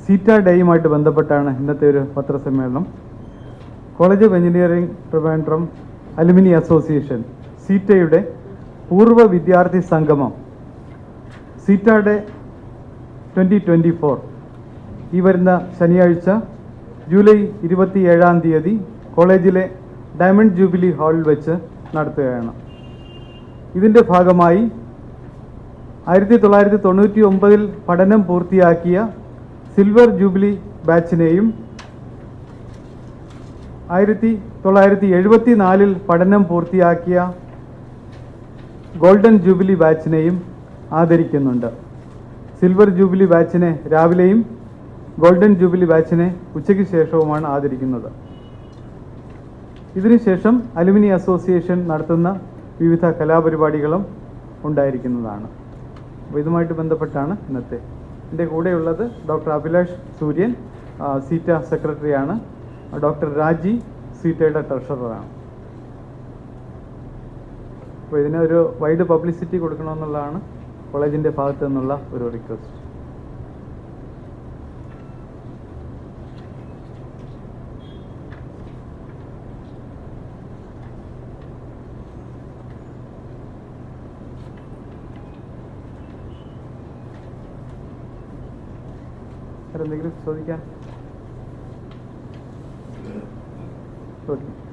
സീറ്റ ഡേയുമായിട്ട് ബന്ധപ്പെട്ടാണ് ഇന്നത്തെ ഒരു പത്രസമ്മേളനം. College of engineering Trivandrum alumni association സീറ്റയുടെ പൂർവ്വ വിദ്യാർത്ഥി സംഗമം സീറ്റ ഡേ 2024 ഈ വരുന്ന ശനിയാഴ്ച ജൂലൈ 27-ാം തീയതി കോളേജിലെ ഡയമണ്ട് ജൂബിലി ഹാളിൽ വെച്ച് നടത്തുകയാണ്. ഇതിൻ്റെ ഭാഗമായി 1999 പഠനം പൂർത്തിയാക്കിയ സിൽവർ ജൂബിലി ബാച്ചിനെയും 1974 പഠനം പൂർത്തിയാക്കിയ ഗോൾഡൻ ജൂബിലി ബാച്ചിനെയും ആദരിക്കുന്നുണ്ട്. സിൽവർ ജൂബിലി ബാച്ചിനെ രാവിലെയും ഗോൾഡൻ ജൂബിലി ബാച്ചിനെ ഉച്ചയ്ക്ക് ശേഷവുമാണ് ആദരിക്കുന്നത്. ഇതിനുശേഷം അലുമിനി അസോസിയേഷൻ നടത്തുന്ന വിവിധ കലാപരിപാടികളും ഉണ്ടായിരിക്കുന്നതാണ്. അപ്പോൾ ഇതുമായിട്ട് ബന്ധപ്പെട്ടാണ് ഇന്നത്തെ. എൻ്റെ കൂടെയുള്ളത് ഡോക്ടർ അഭിലാഷ് സൂര്യൻ, സീറ്റ സെക്രട്ടറിയാണ്. ഡോക്ടർ രാജി സീറ്റയുടെ ട്രഷററാണ്. അപ്പോൾ ഇതിനൊരു വൈഡ് പബ്ലിസിറ്റി കൊടുക്കണമെന്നുള്ളതാണ് കോളേജിൻ്റെ ഭാഗത്തു നിന്നുള്ള ഒരു റിക്വസ്റ്റ്. എന്തെങ്കിലും ചോദിക്കാൻ? ചോദിക്കും.